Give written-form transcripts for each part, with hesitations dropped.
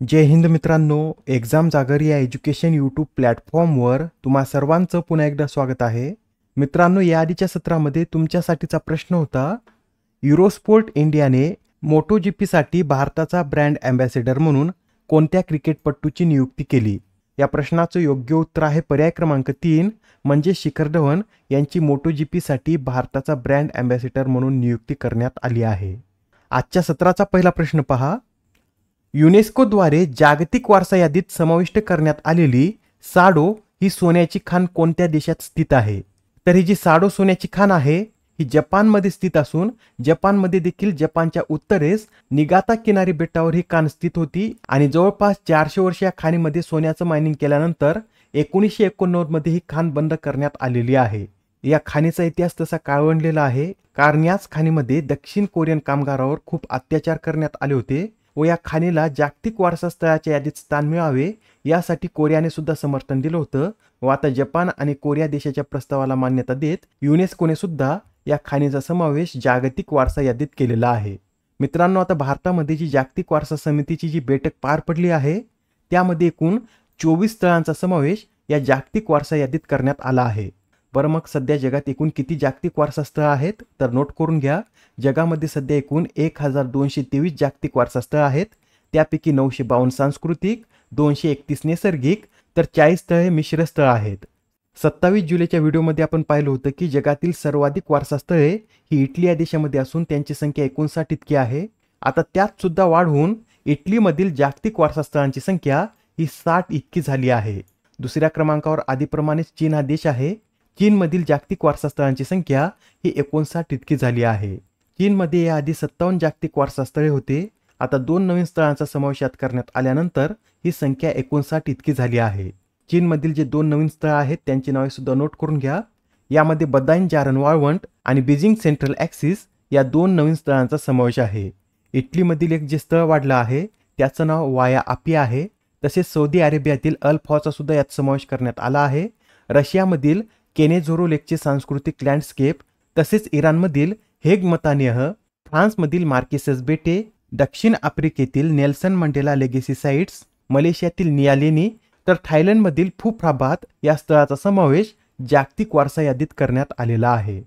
जय हिंद मित्रांनो, एक्झाम जागर या एज्युकेशन यूट्यूब प्लॅटफॉर्मवर तुम्हा सर्वांचं पुन्हा एकदा स्वागत आहे. मित्रांनो, या आधीच्या सत्रामध्ये तुमच्यासाठीचा प्रश्न होता, युरोस्पोर्ट इंडियाने मोटोजीपीसाठी भारताचा ब्रँड अँबॅसेडर म्हणून कोणत्या क्रिकेटपटूची नियुक्ती केली? या प्रश्नाचं योग्य उत्तर आहे पर्याय क्रमांक 3 म्हणजे शिखर धवन यांची मोटोजीपीसाठी भारताचा ब्रँड अँबॅसेडर म्हणून नियुक्ती करण्यात आली आहे. आजच्या सत्राचा पहिला प्रश्न पहा. युनेस्कोद्वारे जागतिक वारसा यादीत समाविष्ट करण्यात आलेली साडो ही सोन्याची खाण कोणत्या देशात स्थित आहे? तर ही जी साडो सोन्याची खाण आहे ही जपानमध्ये स्थित असून जपानमध्ये देखील जपानच्या उत्तरेस निगाता किनारी बेटावर ही खाण स्थित होती आणि जवळपास 400 वर्ष या खाणीमध्ये सोन्याचं मायनिंग केल्यानंतर 1989 मध्ये ही खाण बंद करण्यात आलेली आहे. या खाणीचा इतिहास तसा काळवंडलेला आहे, कारण याच खाणीमध्ये दक्षिण कोरियन कामगारावर खूप अत्याचार करण्यात आले होते व या खाणीला जागतिक वारसा स्थळाच्या यादीत स्थान मिळावे यासाठी कोरियाने सुद्धा समर्थन दिलं होतं व आता जपान आणि कोरिया देशाच्या प्रस्तावाला मान्यता देत युनेस्कोने सुद्धा या खाणीचा समावेश जागतिक वारसा यादीत केलेला आहे. मित्रांनो, आता भारतामध्ये जी जागतिक वारसा समितीची जी बैठक पार पडली आहे त्यामध्ये एकूण 24 स्थळांचा समावेश या जागतिक वारसा यादीत करण्यात आला आहे. बरं, मग सध्या जगात एकूण किती जागतिक वारसा स्थळ आहेत तर नोट करून घ्या. जगामध्ये सध्या एकूण 1223 जागतिक वारसा स्थळ आहेत. त्यापैकी 952 सांस्कृतिक, 231 नैसर्गिक तर 40 स्थळे मिश्र स्थळ आहेत. 27 जुलैच्या व्हिडिओमध्ये आपण पाहिलं होतं की जगातील सर्वाधिक वारसा स्थळे ही इटली या देशामध्ये असून त्यांची संख्या 59 इतकी आहे. आता त्यात सुद्धा वाढ होऊन इटलीमधील जागतिक वारसा स्थळांची संख्या ही 60 इतकी झाली आहे. दुसऱ्या क्रमांकावर आधीप्रमाणेच चीन हा देश आहे. चीनमधील जागतिक वारसा स्थळांची संख्या ही 59 इतकी झाली आहे. चीनमध्ये याआधी 57 जागतिक वारसा स्थळे होते. आता 2 नवीन स्थळांचा समावेश यात करण्यात आल्यानंतर ही संख्या 59 इतकी झाली आहे. चीनमधील जे 2 नवीन स्थळ आहेत त्यांची नावे सुद्धा नोट करून घ्या. यामध्ये बदाइन जारण वाळवंट आणि बीजिंग सेंट्रल ॲक्सिस या 2 नवीन स्थळांचा समावेश आहे. इटलीमधील एक जे स्थळ वाढलं आहे त्याचं नाव वाया आपिया आहे. तसेच सौदी अरेबियातील अल फॉचा सुद्धा यात समावेश करण्यात आला आहे. रशियामधील केनेझोरो लेकचे सांस्कृतिक लँडस्केप, तसेच इराणमधील हेग मतानियह, फ्रान्समधील मार्केसेस बेटे, दक्षिण आफ्रिकेतील नेल्सन मंडेला लेगेसी साइट्स, मलेशियातील नियालेनी तर थायलंडमधील फुफ्राबाद या स्थळाचा समावेश जागतिक वारसा यादीत करण्यात आलेला आहे.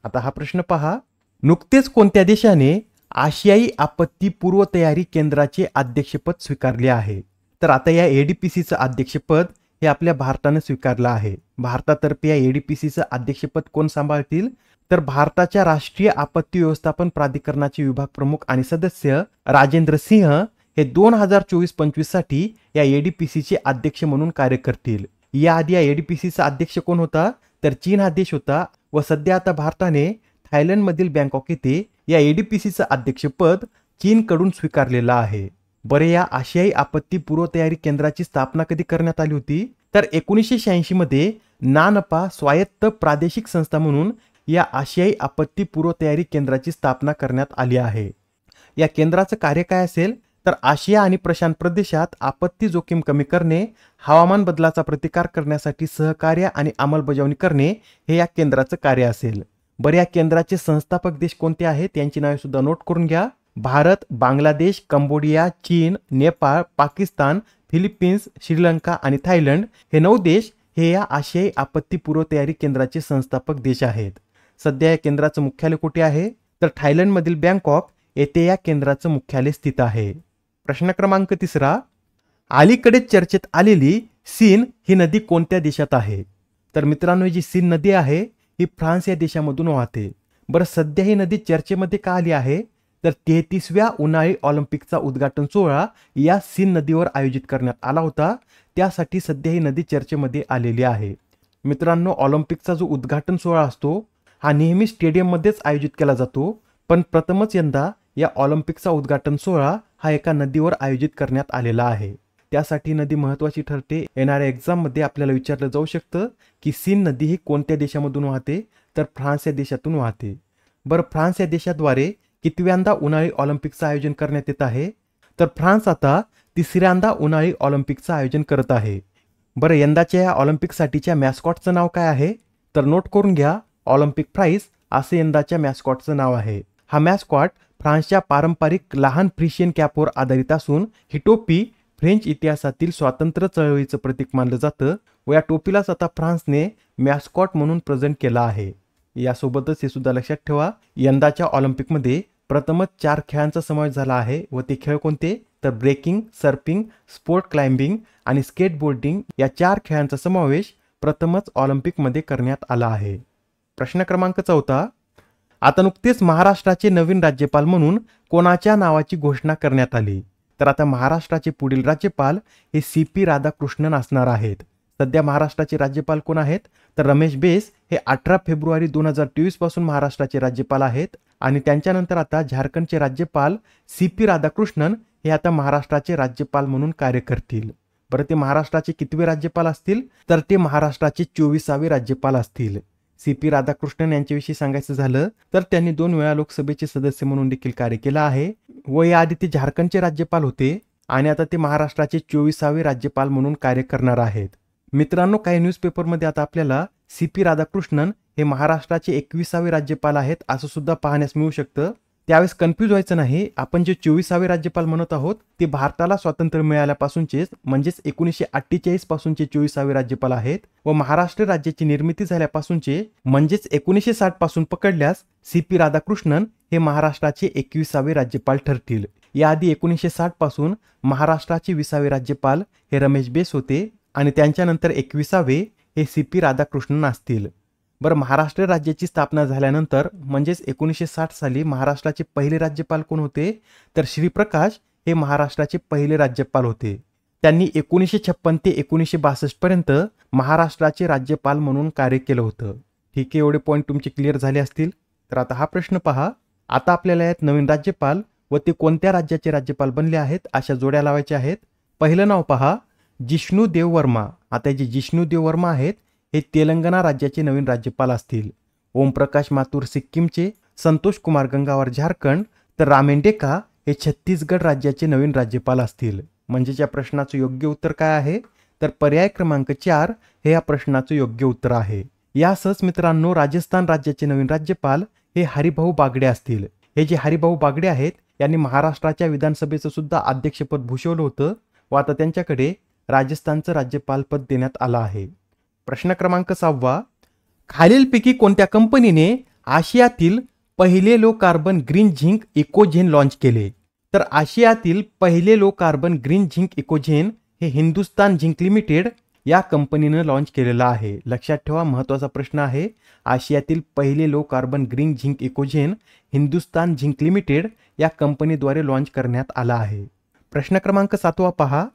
आता हा प्रश्न पहा. नुकतेच कोणत्या देशाने आशियाई आपत्ती पूर्वतयारी केंद्राचे अध्यक्षपद स्वीकारले आहे? तर आता या एडीपीसीचं अध्यक्षपद हे आपल्या भारताने स्वीकारलं आहे. भारतातर्फे या एडीपीसीचं अध्यक्षपद कोण सांभाळतील? तर भारताच्या राष्ट्रीय आपत्ती व्यवस्थापन प्राधिकरणाचे विभाग प्रमुख आणि सदस्य राजेंद्र सिंह हे 2024-25 साठी या एडीपीसीचे अध्यक्ष म्हणून कार्य करतील. याआधी या एडीपीसीचा अध्यक्ष कोण होता? तर चीन हा देश होता व सध्या आता भारताने थायलंडमधील बँकॉक येथे या एडीपीसीचं अध्यक्षपद चीनकडून स्वीकारलेलं आहे. बरे, या आशियाई आपत्ती पूर्वतयारी केंद्राची स्थापना कधी करण्यात आली होती? तर 1986 मध्ये नानपा स्वायत्त प्रादेशिक संस्था म्हणून या आशियाई आपत्ती पूर्वतयारी केंद्राची स्थापना करण्यात आली आहे. या केंद्राचं कार्य काय असेल? तर आशिया आणि प्रशांत प्रदेशात आपत्ती जोखीम कमी करणे, हवामान बदलाचा प्रतिकार करण्यासाठी सहकार्य आणि अंमलबजावणी करणे हे या केंद्राचं कार्य असेल. बरं, या केंद्राचे संस्थापक देश कोणते आहेत यांची नावे सुद्धा नोट करून घ्या. भारत, बांगलादेश, कंबोडिया, चीन, नेपाळ, पाकिस्तान, फिलिपिन्स, श्रीलंका आणि थायलंड हे 9 देश हे या आशियाई आपत्ती पूर्वतयारी केंद्राचे संस्थापक देश आहेत. सध्या या केंद्राचं मुख्यालय कुठे आहे? तर थायलंडमधील बँकॉक येथे या केंद्राचं मुख्यालय स्थित आहे. प्रश्न क्रमांक 3. अलीकडेच चर्चेत आलेली सीन ही नदी कोणत्या देशात आहे? तर मित्रांनो, जी सीन नदी आहे ही फ्रान्स या देशामधून वाहते. बरं, सध्या ही नदी चर्चेमध्ये का आली आहे? तर 33व्या उन्हाळी ऑलिम्पिकचा उद्घाटन सोहळा या सीन नदीवर आयोजित करण्यात आला होता. त्यासाठी सध्या ही नदी चर्चेमध्ये आलेली आहे. मित्रांनो, ऑलिम्पिकचा जो उद्घाटन सोहळा असतो हा नेहमी स्टेडियममध्येच आयोजित केला जातो, पण प्रथमच यंदा या ऑलिम्पिकचा उद्घाटन सोहळा हा एका नदीवर आयोजित करण्यात आलेला आहे. त्यासाठी नदी महत्त्वाची ठरते. येणाऱ्या एक्झाममध्ये आपल्याला विचारलं जाऊ शकतं की सीन नदी ही कोणत्या देशामधून वाहते? तर फ्रान्स या देशातून वाहते. बरं, फ्रान्स या देशाद्वारे कितव्यांदा उन्हाळी ऑलिम्पिकचं आयोजन करण्यात येत आहे? तर फ्रान्स आता 3ऱ्यांदा उन्हाळी ऑलिम्पिकचं आयोजन करत आहे. बरं, यंदाच्या या ऑलिम्पिकसाठीच्या मॅस्कॉटचं नाव काय आहे? तर नोट करून घ्या. ऑलिम्पिक प्राइज असे यंदाच्या मॅस्कॉटचं नाव आहे. हा मॅस्कॉट फ्रान्सच्या पारंपरिक लहान फ्रिशियन कॅपवर आधारित असून ही टोपी फ्रेंच इतिहासातील स्वातंत्र्य चळवळीचं प्रतीक मानलं जातं व या टोपीलाच आता फ्रान्सने मॅस्कॉट म्हणून प्रेझेंट केला आहे. यासोबतच हे सुद्धा लक्षात ठेवा, यंदाच्या ऑलिम्पिकमध्ये प्रथमच 4 खेळांचा समावेश झाला आहे व ते खेळ कोणते, तर ब्रेकिंग, सर्फिंग, स्पोर्ट क्लाइम्बिंग आणि स्केटबोर्डिंग या 4 खेळांचा समावेश प्रथमच ऑलिम्पिकमध्ये करण्यात आला आहे. प्रश्न क्रमांक 4. आता नुकतेच महाराष्ट्राचे नवीन राज्यपाल म्हणून कोणाच्या नावाची घोषणा करण्यात आली? तर आता महाराष्ट्राचे पुढील राज्यपाल हे CP राधाकृष्णन असणार आहेत. सध्या महाराष्ट्राचे राज्यपाल कोण आहेत, तर रमेश बैस हे 18 फेब्रुवारी 2023 पासून महाराष्ट्राचे राज्यपाल आहेत आणि त्यांच्यानंतर आता झारखंडचे राज्यपाल CP राधाकृष्णन हे आता महाराष्ट्राचे राज्यपाल म्हणून कार्य करतील. बरं, ते महाराष्ट्राचे कितवे राज्यपाल असतील, तर ते महाराष्ट्राचे 24वे राज्यपाल असतील. CP राधाकृष्णन यांच्याविषयी सांगायचं झालं तर त्यांनी 2 वेळा लोकसभेचे सदस्य म्हणून देखील कार्य केलं आहे व याआधी ते झारखंडचे राज्यपाल होते आणि आता ते महाराष्ट्राचे 24वे राज्यपाल म्हणून कार्य करणार आहेत. मित्रांनो, काही न्यूजपेपरमध्ये आता आपल्याला CP राधाकृष्णन हे महाराष्ट्राचे 21वे राज्यपाल आहेत असं सुद्धा पाहण्यास मिळू शकतं. त्यावेळेस कन्फ्यूज व्हायचं नाही. आपण जे 24वे राज्यपाल म्हणत आहोत ते भारताला स्वातंत्र्य मिळाल्यापासूनचेच म्हणजेच 1948 पासूनचे 24वे राज्यपाल आहेत व महाराष्ट्र राज्याची निर्मिती झाल्यापासूनचे म्हणजेच 1960 पासून पकडल्यास CP राधाकृष्णन हे महाराष्ट्राचे 21वे राज्यपाल ठरतील. याआधी 1960 पासून महाराष्ट्राचे 20वे राज्यपाल हे रमेश बैस होते आणि त्यांच्यानंतर 21वे हे CP राधाकृष्णन असतील. बरं, महाराष्ट्र राज्याची स्थापना झाल्यानंतर म्हणजेच 1960 साली महाराष्ट्राचे पहिले राज्यपाल कोण होते, तर श्रीप्रकाश हे महाराष्ट्राचे पहिले राज्यपाल होते. त्यांनी 1956 ते 1962 पर्यंत महाराष्ट्राचे राज्यपाल म्हणून कार्य केलं होतं. ठीक आहे, एवढे पॉईंट तुमचे क्लिअर झाले असतील. तर आता हा प्रश्न पहा. आता आपल्याला यात नवीन राज्यपाल व ते कोणत्या राज्याचे राज्यपाल बनले आहेत अशा जोड्या लावायच्या आहेत. पहिलं नाव पहा, जिष्णू देव वर्मा. आता जे जिष्णू देव वर्मा आहेत हे तेलंगणा राज्याचे नवीन राज्यपाल असतील. ओमप्रकाश माथुर सिक्कीमचे, संतोष कुमार गंगावार झारखंड, तर रामेंडेका हे छत्तीसगड राज्याचे नवीन राज्यपाल असतील. म्हणजे या प्रश्नाचं योग्य उत्तर काय आहे, तर पर्याय क्रमांक 4 हे या प्रश्नाचं योग्य उत्तर आहे. यासच मित्रांनो, राजस्थान राज्याचे नवीन राज्यपाल हे हरिभाऊ बागडे असतील. हे जे हरिभाऊ बागडे आहेत यांनी महाराष्ट्राच्या विधानसभेचं सुद्धा अध्यक्षपद भूषवलं होतं व आता त्यांच्याकडे राजस्थानचं राज्यपालपद देण्यात आलं आहे. प्रश्न क्रमांक 6. खालीलपैकी कोणत्या कंपनीने आशियातील पहिले low carbon green zinc EcoZen launch केले? तर आशियातील पहिले लो कार्बन ग्रीन झिंक इकोझेन हे हिंदुस्तान झिंक लिमिटेड या कंपनीनं लॉन्च केलेलं आहे. लक्षात ठेवा, महत्त्वाचा प्रश्न आहे. आशियातील पहिले low carbon green zinc EcoZen Hindustan zinc limited या कंपनीद्वारे लॉन्च करण्यात आला आहे. प्रश्न क्रमांक 7 पहा.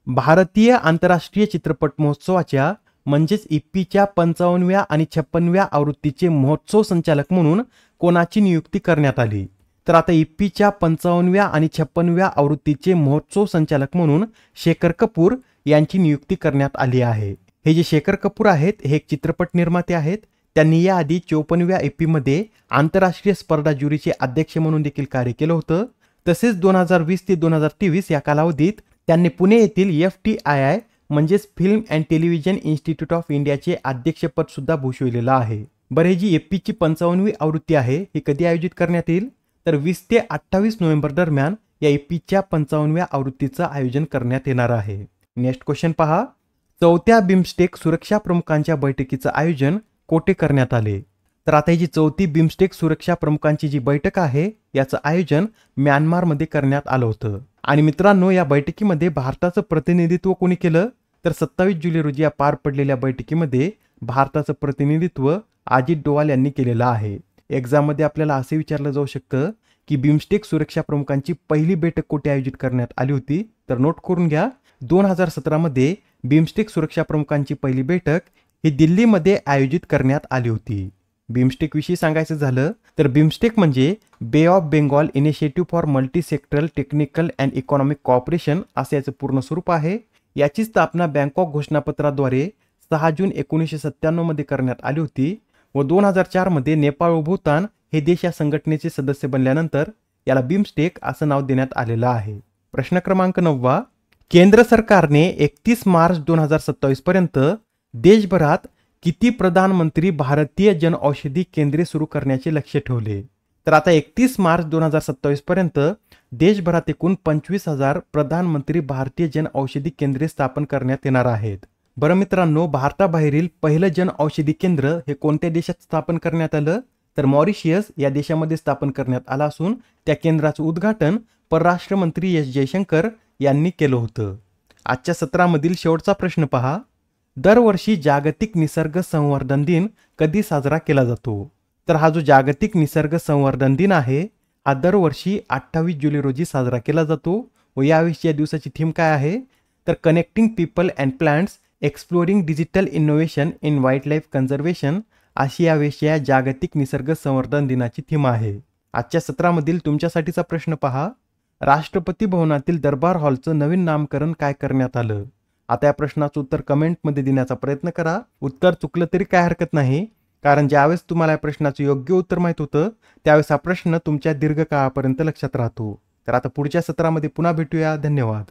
भारतीय आंतरराष्ट्रीय चित्रपट महोत्सवाच्या म्हणजेच इफ्फीच्या 55व्या आणि 56व्या आवृत्तीचे महोत्सव संचालक म्हणून कोणाची नियुक्ती करण्यात आली? तर आता इफ्फीच्या 55व्या आणि 56व्या आवृत्तीचे महोत्सव संचालक म्हणून शेखर कपूर यांची नियुक्ती करण्यात आली आहे. हे जे शेखर कपूर आहेत हे एक चित्रपट निर्माते आहेत. त्यांनी याआधी 54व्या इफ्फीमध्ये आंतरराष्ट्रीय स्पर्धा ज्युरीचे अध्यक्ष म्हणून देखील कार्य केलं होतं. तसेच 2020 ते 2023 या कालावधीत त्यांनी पुणे येथील FTII म्हणजेच film and television institute of इंडियाचे अध्यक्षपद सुद्धा भूषविलेलं आहे. बरं, ही जी इफ्फीची 55वी आवृत्ती आहे ही कधी आयोजित करण्यात येईल? तर 20 ते 28 नोव्हेंबर दरम्यान या इफ्फीच्या 55व्या आवृत्तीचं आयोजन करण्यात येणार आहे. नेक्स्ट क्वेश्चन पहा. 4थ्या बिमस्टेक सुरक्षा प्रमुखांच्या बैठकीचं आयोजन कोठे करण्यात आले? तर आता ही जी 4थी बिमस्टेक सुरक्षा प्रमुखांची जी बैठक आहे याचं आयोजन म्यानमारमध्ये करण्यात आलं होतं. आणि मित्रांनो, या बैठकीमध्ये भारताचं प्रतिनिधित्व कोणी केलं? तर 27 जुलै रोजी या पार पडलेल्या बैठकीमध्ये भारताचं प्रतिनिधित्व अजित डोवाल यांनी केलेलं आहे. एक्झाममध्ये आपल्याला असे विचारलं जाऊ शकतं की बिमस्टेक सुरक्षा प्रमुखांची पहिली बैठक कोठे आयोजित करण्यात आली होती? तर नोट करून घ्या, 2017 मध्ये बिमस्टेक सुरक्षा प्रमुखांची पहिली बैठक ही दिल्लीमध्ये आयोजित करण्यात आली होती. बिमस्टेक विषयी सांगायचं झालं तर बिमस्टेक म्हणजे bay of Bengal initiative for multi sectoral technical and economic cooperation असं याचं पूर्ण स्वरूप आहे. याची स्थापना बँकॉक घोषणापत्राद्वारे 6 जून 1997 मध्ये करण्यात आली होती व 2004 मध्ये नेपाळ व भूतान हे देश या संघटनेचे सदस्य बनल्यानंतर याला बिमस्टेक असं नाव देण्यात आलेलं आहे. प्रश्न क्रमांक 9. केंद्र सरकारने 31 मार्च 2027 पर्यंत देशभरात किती प्रधानमंत्री भारतीय जनऔषधी केंद्रे सुरू करण्याचे लक्ष्य ठेवले? तर आता 31 मार्च 2027 पर्यंत देशभरात एकूण 25,000 प्रधानमंत्री भारतीय जन औषधी केंद्रे स्थापन करण्यात येणार आहेत. बरं मित्रांनो, भारताबाहेरील पहिलं जन औषधी केंद्र हे कोणत्या देशात स्थापन करण्यात आलं? तर मॉरिशियस या देशामध्ये स्थापन करण्यात आलं असून त्या केंद्राचं उद्घाटन परराष्ट्र मंत्री एस जयशंकर यांनी केलं होतं. आजच्या सत्रामधील शेवटचा प्रश्न पहा. दरवर्षी जागतिक निसर्ग संवर्धन दिन कधी साजरा केला जातो? तर हा जो जागतिक निसर्ग संवर्धन दिन आहे हा दरवर्षी 28 जुलै रोजी साजरा केला जातो. व यावेळी या दिवसाची थीम काय आहे? तर connecting people and plants exploring digital innovation in wild life conservation अशी यावेळी या जागतिक निसर्ग संवर्धन दिनाची थीम आहे. आजच्या सत्रामधील तुमच्यासाठीचा प्रश्न पहा. राष्ट्रपती भवनातील दरबार हॉलचं नवीन नामकरण काय करण्यात आलं? आता या प्रश्नाचं उत्तर कमेंटमध्ये देण्याचा प्रयत्न करा. उत्तर चुकलं तरी काय हरकत नाही, कारण ज्यावेळेस तुम्हाला या प्रश्नाचं योग्य उत्तर माहित होतं त्यावेळेस हा प्रश्न तुमच्या दीर्घकाळापर्यंत लक्षात राहतो. तर आता पुढच्या सत्रामध्ये पुन्हा भेटूया. धन्यवाद.